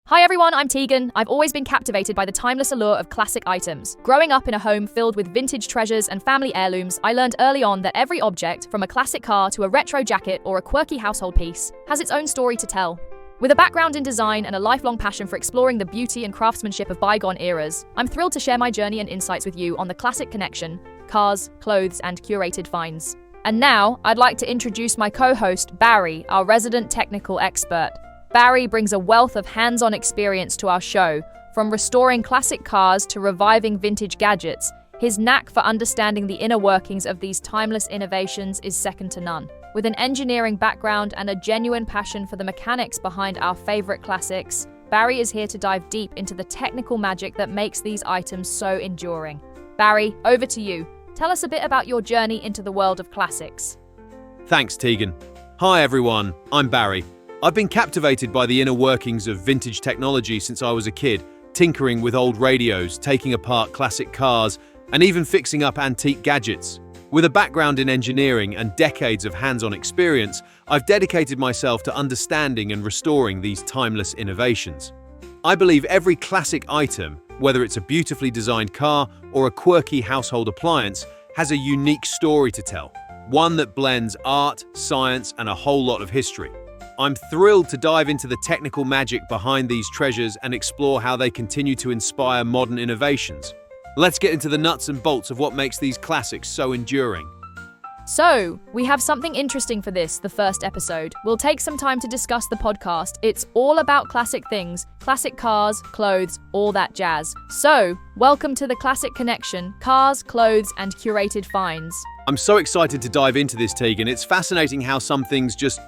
Hi everyone, I'm Tegan. I've always been captivated by the timeless allure of classic items. Growing up in a home filled with vintage treasures and family heirlooms, I learned early on that every object, from a classic car to a retro jacket or a quirky household piece, has its own story to tell. With a background in design and a lifelong passion for exploring the beauty and craftsmanship of bygone eras, I'm thrilled to share my journey and insights with you on the Classic Connection, cars, clothes, and curated finds. And now, I'd like to introduce my co-host, Barry, our resident technical expert. Barry brings a wealth of hands-on experience to our show, from restoring classic cars to reviving vintage gadgets. His knack for understanding the inner workings of these timeless innovations is second to none. With an engineering background and a genuine passion for the mechanics behind our favorite classics, Barry is here to dive deep into the technical magic that makes these items so enduring. Barry, over to you. Tell us a bit about your journey into the world of classics. Thanks, Tegan. Hi everyone, I'm Barry. I've been captivated by the inner workings of vintage technology since I was a kid, tinkering with old radios, taking apart classic cars, and even fixing up antique gadgets. With a background in engineering and decades of hands-on experience, I've dedicated myself to understanding and restoring these timeless innovations. I believe every classic item, whether it's a beautifully designed car or a quirky household appliance, has a unique story to tell, one that blends art, science, and a whole lot of history. I'm thrilled to dive into the technical magic behind these treasures and explore how they continue to inspire modern innovations. Let's get into the nuts and bolts of what makes these classics so enduring. So, we have something interesting for the first episode. We'll take some time to discuss the podcast. It's all about classic things, classic cars, clothes, all that jazz. So, welcome to the Classic Connection, cars, clothes, and curated finds. I'm so excited to dive into this, Tegan. It's fascinating how some things just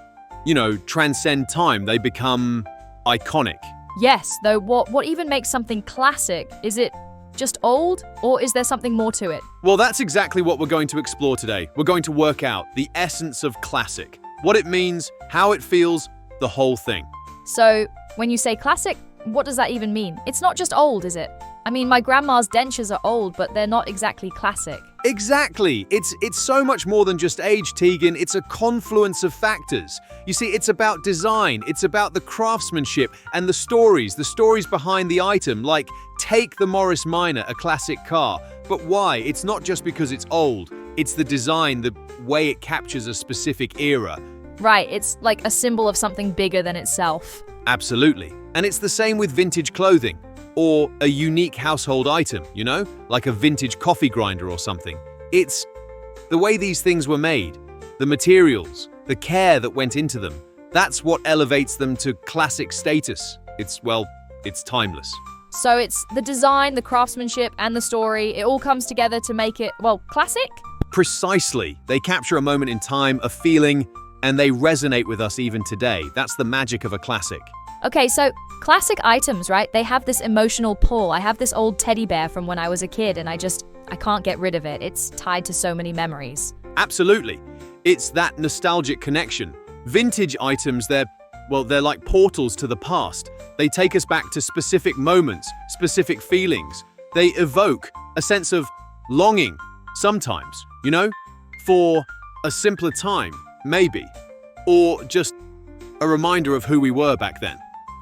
transcend time. They become iconic. Yes, though what even makes something classic? Is it just old, or is there something more to it? Well, that's exactly what we're going to explore today. We're going to work out the essence of classic, what it means, how it feels, the whole thing. So, when you say classic, what does that even mean? It's not just old, is it? I mean, my grandma's dentures are old, but they're not exactly classic. Exactly. It's so much more than just age, Tegan. It's a confluence of factors. You see, it's about design, it's about the craftsmanship and the stories behind the item. Like, take the Morris Minor, a classic car. But why? It's not just because it's old. It's the design, the way it captures a specific era. Right, it's like a symbol of something bigger than itself. Absolutely. And it's the same with vintage clothing. Or a unique household item, like a vintage coffee grinder or something. It's the way these things were made, the materials, the care that went into them. That's what elevates them to classic status. It's timeless. So it's the design, the craftsmanship, and the story. It all comes together to make it, classic? Precisely. They capture a moment in time, a feeling, and they resonate with us even today. That's the magic of a classic. Okay, so classic items, right? They have this emotional pull. I have this old teddy bear from when I was a kid, and I can't get rid of it. It's tied to so many memories. Absolutely. It's that nostalgic connection. Vintage items, they're like portals to the past. They take us back to specific moments, specific feelings. They evoke a sense of longing, sometimes, for a simpler time, maybe. Or just a reminder of who we were back then.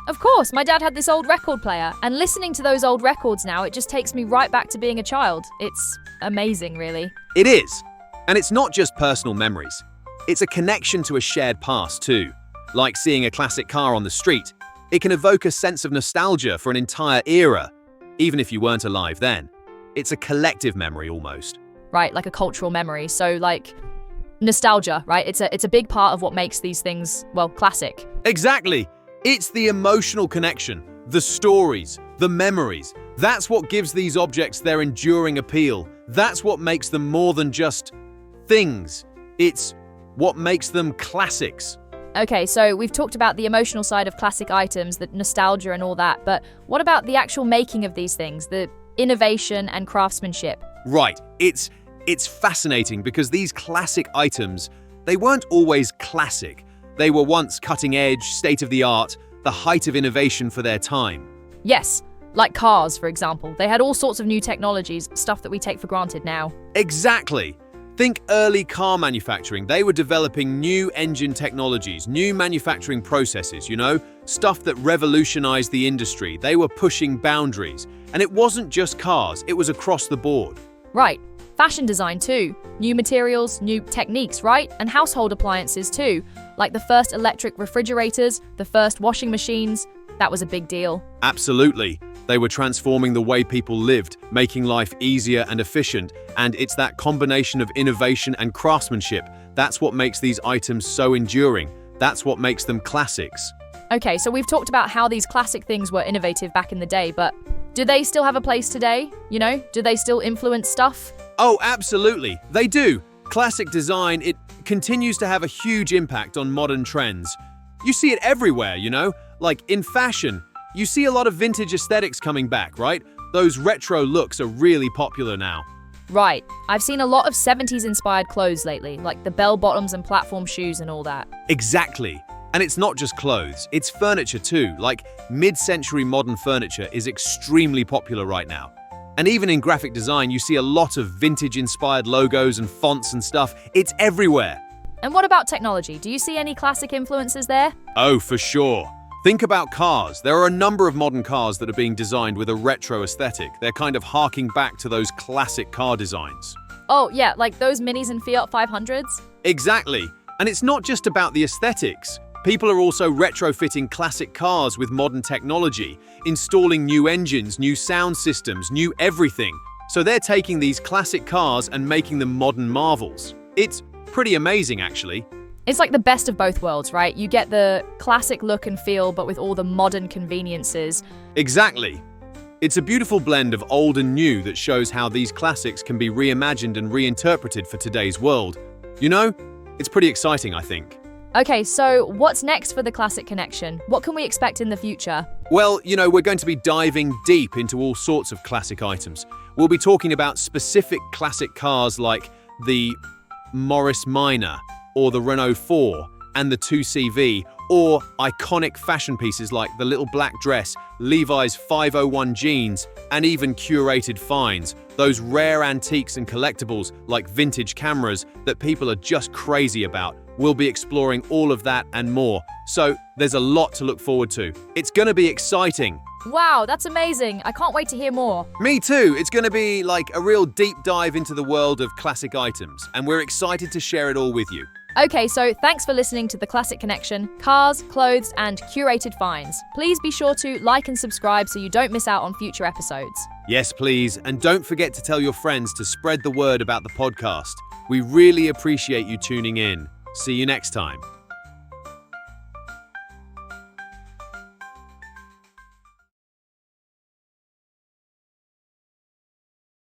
Of course, my dad had this old record player, and listening to those old records now, it just takes me right back to being a child. It's amazing, really. It is. And it's not just personal memories. It's a connection to a shared past, too. Like seeing a classic car on the street. It can evoke a sense of nostalgia for an entire era, even if you weren't alive then. It's a collective memory, almost. Right, like a cultural memory. So, like, nostalgia, right? It's a big part of what makes these things, classic. Exactly. It's the emotional connection, the stories, the memories. That's what gives these objects their enduring appeal. That's what makes them more than just things. It's what makes them classics. Okay, so we've talked about the emotional side of classic items, the nostalgia and all that, but what about the actual making of these things, the innovation and craftsmanship? Right. It's fascinating because these classic items, they weren't always classic. They were once cutting-edge, state-of-the-art, the height of innovation for their time. Yes, like cars, for example. They had all sorts of new technologies, stuff that we take for granted now. Exactly. Think early car manufacturing. They were developing new engine technologies, new manufacturing processes, Stuff that revolutionized the industry. They were pushing boundaries. And it wasn't just cars, it was across the board. Right. Fashion design too. New materials, new techniques, right? And household appliances too. Like the first electric refrigerators, the first washing machines. That was a big deal. Absolutely. They were transforming the way people lived, making life easier and efficient. And it's that combination of innovation and craftsmanship. That's what makes these items so enduring. That's what makes them classics. Okay, so we've talked about how these classic things were innovative back in the day, but do they still have a place today? You know, do they still influence stuff? Oh, absolutely. They do. Classic design, it continues to have a huge impact on modern trends. You see it everywhere, you know? Like in fashion, you see a lot of vintage aesthetics coming back, right? Those retro looks are really popular now. Right. I've seen a lot of 70s-inspired clothes lately, like the bell-bottoms and platform shoes and all that. Exactly. And it's not just clothes, it's furniture too. Like mid-century modern furniture is extremely popular right now. And even in graphic design, you see a lot of vintage-inspired logos and fonts and stuff. It's everywhere. And what about technology? Do you see any classic influences there? Oh, for sure. Think about cars. There are a number of modern cars that are being designed with a retro aesthetic. They're kind of harking back to those classic car designs. Oh, yeah, like those Minis and Fiat 500s? Exactly. And it's not just about the aesthetics. People are also retrofitting classic cars with modern technology, installing new engines, new sound systems, new everything. So they're taking these classic cars and making them modern marvels. It's pretty amazing, actually. It's like the best of both worlds, right? You get the classic look and feel, but with all the modern conveniences. Exactly. It's a beautiful blend of old and new that shows how these classics can be reimagined and reinterpreted for today's world. You know, it's pretty exciting, I think. Okay, so what's next for the Classic Connection? What can we expect in the future? Well, you know, we're going to be diving deep into all sorts of classic items. We'll be talking about specific classic cars like the Morris Minor, or the Renault 4, and the 2CV, or iconic fashion pieces like the little black dress, Levi's 501 jeans, and even curated finds, those rare antiques and collectibles like vintage cameras that people are just crazy about. We'll be exploring all of that and more, so there's a lot to look forward to. It's gonna be exciting. Wow, that's amazing. I can't wait to hear more. Me too. It's gonna be like a real deep dive into the world of classic items, and we're excited to share it all with you. Okay, so thanks for listening to The Classic Connection, cars, clothes, and curated finds. Please be sure to like and subscribe so you don't miss out on future episodes. Yes, please. And don't forget to tell your friends to spread the word about the podcast. We really appreciate you tuning in. See you next time.